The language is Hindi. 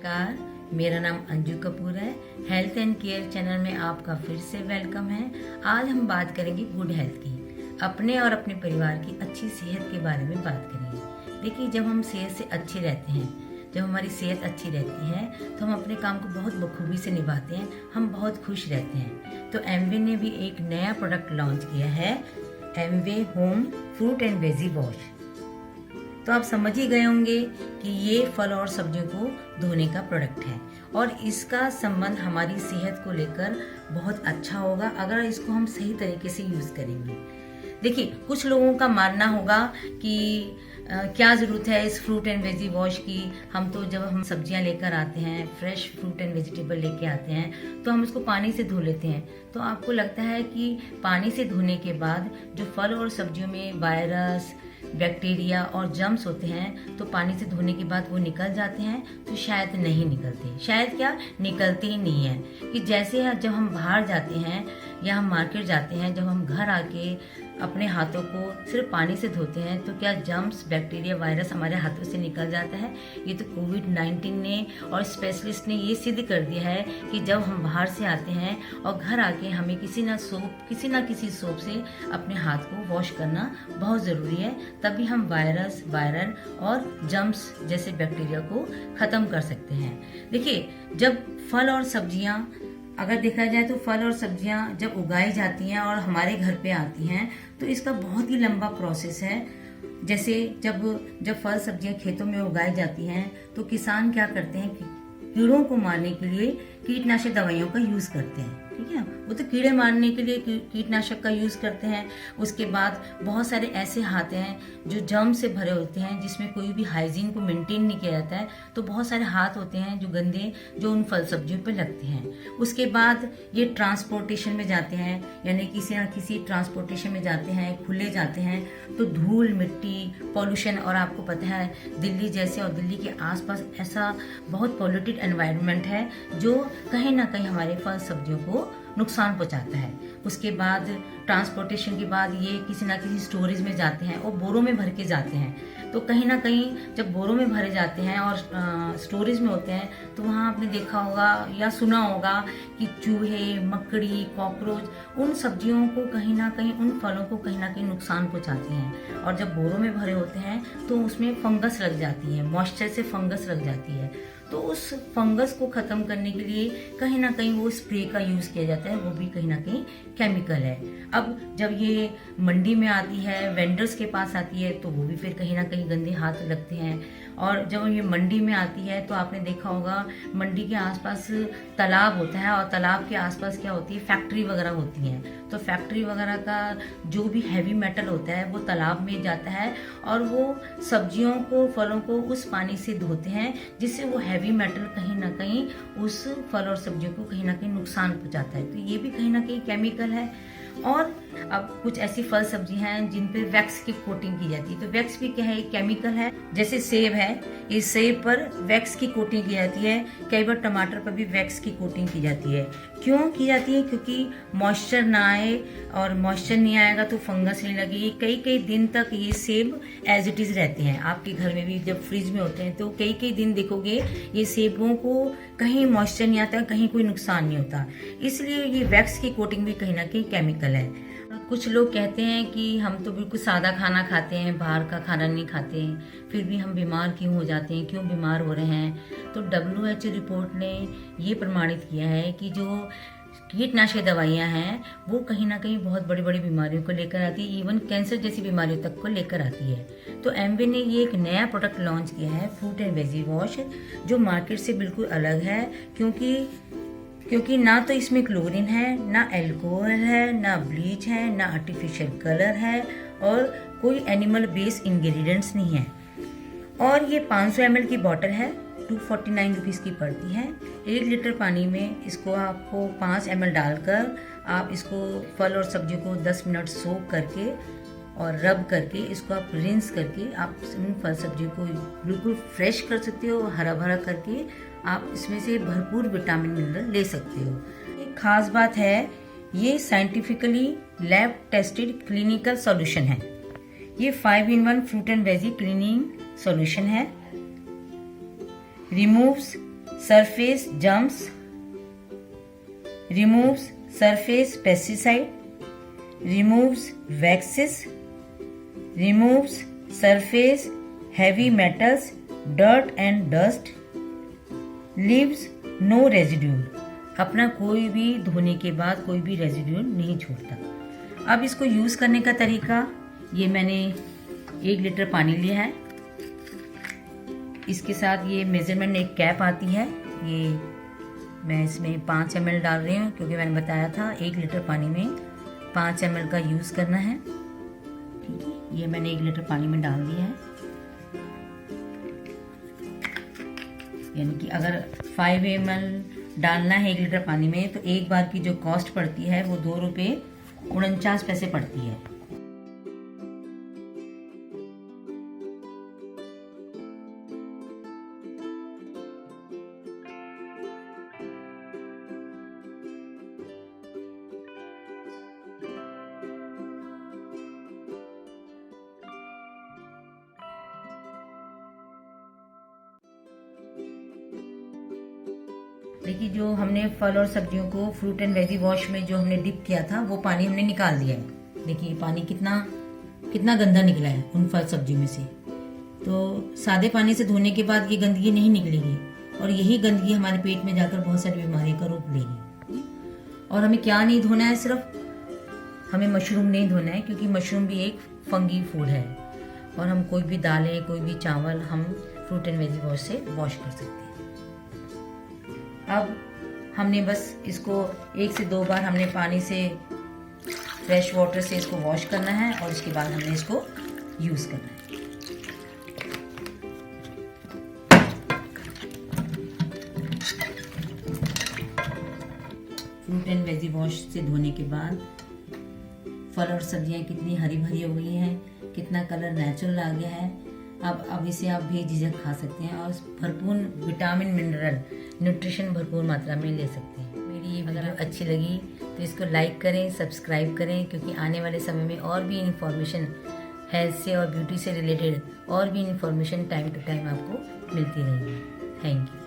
नमस्कार, मेरा नाम अंजू कपूर है। हेल्थ एंड केयर चैनल में आपका फिर से वेलकम है। आज हम बात करेंगे गुड हेल्थ की, अपने और अपने परिवार की अच्छी सेहत के बारे में बात करेंगे। देखिए, जब हम सेहत से अच्छे रहते हैं, जब हमारी सेहत अच्छी रहती है तो हम अपने काम को बहुत बखूबी से निभाते हैं, हम बहुत खुश रहते हैं। तो एमवे ने भी एक नया प्रोडक्ट लॉन्च किया है, Amway home fruit and veggie wash. तो आप समझ ही गए होंगे कि ये फल और सब्जियों को धोने का प्रोडक्ट है और इसका संबंध हमारी सेहत को लेकर बहुत अच्छा होगा अगर इसको हम सही तरीके से यूज़ करेंगे। देखिए, कुछ लोगों का मानना होगा कि क्या ज़रूरत है इस फ्रूट एंड वेजी वॉश की। हम तो जब हम सब्जियां लेकर आते हैं, फ्रेश फ्रूट एंड वेजिटेबल लेके आते हैं, तो हम उसको पानी से धो लेते हैं। तो आपको लगता है कि पानी से धोने के बाद जो फल और सब्जियों में वायरस, बैक्टीरिया और जर्म्स होते हैं तो पानी से धोने के बाद वो निकल जाते हैं? तो शायद नहीं निकलते। शायद क्या, निकलते ही नहीं है। कि जैसे जब हम बाहर जाते हैं या हम मार्केट जाते हैं, जब हम घर आके अपने हाथों को सिर्फ पानी से धोते हैं तो क्या जर्म्स, बैक्टीरिया, वायरस हमारे हाथों से निकल जाता है? ये तो कोविड-19 ने और स्पेशलिस्ट ने ये सिद्ध कर दिया है कि जब हम बाहर से आते हैं और घर आके हमें किसी ना किसी सोप से अपने हाथ को वॉश करना बहुत ज़रूरी है। तभी हम वायरल और जर्म्स जैसे बैक्टीरिया को ख़त्म कर सकते हैं। देखिए, जब फल और सब्जियां, अगर देखा जाए तो फल और सब्जियां जब उगाई जाती हैं और हमारे घर पे आती हैं तो इसका बहुत ही लंबा प्रोसेस है। जैसे जब फल सब्जियां खेतों में उगाई जाती हैं तो किसान क्या करते हैं कि कीड़ों को मारने के लिए कीटनाशक दवाइयों का यूज़ करते हैं। ठीक है, वो तो कीड़े मारने के लिए कीटनाशक का यूज़ करते हैं। उसके बाद बहुत सारे ऐसे हाथ हैं जो जर्म से भरे होते हैं, जिसमें कोई भी हाइजीन को मेंटेन नहीं किया जाता है। तो बहुत सारे हाथ होते हैं जो गंदे, जो उन फल सब्जियों पर लगते हैं। उसके बाद ये ट्रांसपोर्टेशन में जाते हैं, यानी किसी न किसी ट्रांसपोर्टेशन में जाते हैं, खुले जाते हैं तो धूल, मिट्टी, पॉल्यूशन, और आपको पता है दिल्ली जैसे और दिल्ली के आसपास ऐसा बहुत पॉल्यूटेड एनवायरनमेंट है जो कहीं ना कहीं हमारे फल सब्जियों को नुकसान पहुंचाता है। उसके बाद ट्रांसपोर्टेशन के बाद ये किसी ना किसी स्टोरेज में जाते हैं और बोरों में भर के जाते हैं। तो कहीं ना कहीं जब बोरों में भरे जाते हैं और स्टोरेज में होते हैं तो वहाँ आपने देखा होगा या सुना होगा कि चूहे, मकड़ी, कॉकरोच उन सब्जियों को कहीं ना कहीं, उन फलों को कहीं ना कहीं नुकसान पहुँचाते हैं। और जब बोरों में भरे होते हैं तो उसमें फंगस लग जाती है, मॉइस्चर से फंगस लग जाती है। तो उस फंगस को ख़त्म करने के लिए कहीं ना कहीं वो स्प्रे का यूज़ किया जाता है, वो भी कहीं ना कहीं केमिकल है। अब जब ये मंडी में आती है, वेंडर्स के पास आती है, तो वो भी फिर कहीं ना कहीं गंदे हाथ लगते हैं। और जब ये मंडी में आती है तो आपने देखा होगा मंडी के आसपास तालाब होता है और तालाब के आसपास क्या होती है, फैक्ट्री वगैरह होती हैं। तो फैक्ट्री वगैरह का जो भी हैवी मेटल होता है वो तालाब में जाता है और वो सब्जियों को, फलों को उस पानी से धोते हैं, जिससे वो हैवी मेटल कहीं ना कहीं उस फल और सब्जियों को कहीं ना कहीं नुकसान पहुंचाता है। तो ये भी कहीं ना कहीं केमिकल है। और अब कुछ ऐसी फल सब्जी हैं जिन पे वैक्स की कोटिंग की जाती है। तो वैक्स भी क्या है, एक केमिकल है। जैसे सेब है, इस सेब पर वैक्स की कोटिंग की जाती है। कई बार टमाटर पर भी वैक्स की कोटिंग की जाती है। क्यों की जाती है? क्योंकि मॉइस्चर ना आए, और मॉइस्चर नहीं आएगा तो फंगस नहीं लगेगी। कई कई दिन तक ये सेब एज इट इज रहते हैं। आपके घर में भी जब फ्रिज में होते हैं तो कई कई दिन देखोगे ये सेबों को कहीं मॉइस्चर नहीं आता, कहीं कोई नुकसान नहीं होता। इसलिए ये वैक्स की कोटिंग भी कहीं ना कहीं केमिकल है। कुछ लोग कहते हैं कि हम तो बिल्कुल सादा खाना खाते हैं, बाहर का खाना नहीं खाते, फिर भी हम बीमार क्यों हो जाते हैं, क्यों बीमार हो रहे हैं? तो WHO रिपोर्ट ने ये प्रमाणित किया है कि जो कीटनाशक दवाइयाँ हैं वो कहीं ना कहीं बहुत बड़ी बड़ी बीमारियों को लेकर आती है, इवन कैंसर जैसी बीमारियों तक को लेकर आती है। तो एमवे ने ये एक नया प्रोडक्ट लॉन्च किया है, फ्रूट एंड वेजी वॉश, जो मार्केट से बिल्कुल अलग है। क्योंकि ना तो इसमें क्लोरीन है, ना अल्कोहल है, ना ब्लीच है, ना आर्टिफिशियल कलर है, और कोई एनिमल बेस्ड इंग्रेडिएंट्स नहीं है। और ये 500 ml की बॉटल है, 249 रुपीज़ की पड़ती है। 1 लीटर पानी में इसको आपको 5 ml डालकर आप इसको फल और सब्जियों को 10 मिनट सोक करके और रब करके इसको आप रिंस करके आप उन फल सब्जियों को बिल्कुल फ्रेश कर सकते हो। हरा भरा करके आप इसमें से भरपूर विटामिन मिनरल ले सकते हो। एक खास बात है, ये scientifically lab tested clinical solution है। ये 5-in-1 fruit and veggie cleaning solution है। Removes surface germs, removes surface pesticide, removes waxes, removes surface heavy metals, dirt and dust, leaves no residue। अपना कोई भी धोने के बाद कोई भी रेजिड्यू नहीं छोड़ता। अब इसको यूज़ करने का तरीका, ये मैंने 1 लीटर पानी लिया है, इसके साथ ये मेजरमेंट एक कैप आती है, ये मैं इसमें 5 ml डाल रही हूँ क्योंकि मैंने बताया था 1 लीटर पानी में 5 ml का यूज़ करना है। ठीक है, ये मैंने 1 लीटर पानी में डाल दिया है। यानी कि अगर 5 ml डालना है 1 लीटर पानी में तो एक बार की जो कॉस्ट पड़ती है वो 2 रुपये 49 पैसे पड़ती है। देखिए, जो हमने फल और सब्जियों को फ्रूट एंड वेजी वॉश में जो हमने डिप किया था वो पानी हमने निकाल दिया है। देखिए पानी कितना गंदा निकला है उन फल सब्जियों में से। तो सादे पानी से धोने के बाद ये गंदगी नहीं निकलेगी और यही गंदगी हमारे पेट में जाकर बहुत सारी बीमारियों का रूप लेगी। और हमें क्या नहीं धोना है, सिर्फ हमें मशरूम नहीं धोना है क्योंकि मशरूम भी एक फंगी फूड है और हम कोई भी दालें, कोई भी चावल हम फ्रूट एंड वेजी वॉश से वॉश कर सकते हैं। अब हमने बस इसको 1 से 2 बार हमने पानी से, फ्रेश वाटर से इसको वॉश करना है और इसके बाद हमने इसको यूज़ करना है। फ्रूट एंड वेजी वॉश से धोने के बाद फल और सब्जियां कितनी हरी भरी हो गई हैं, कितना कलर नेचुरल आ गया है। अब इसे आप बेझिझक खा सकते हैं और भरपूर विटामिन, मिनरल, न्यूट्रिशन भरपूर मात्रा में ले सकते हैं। मेरी ये वीडियो अच्छी लगी तो इसको लाइक करें, सब्सक्राइब करें क्योंकि आने वाले समय में और भी इन्फॉर्मेशन हेल्थ से और ब्यूटी से रिलेटेड और भी इन्फॉर्मेशन टाइम टू टाइम आपको मिलती रहेगी। Thank you.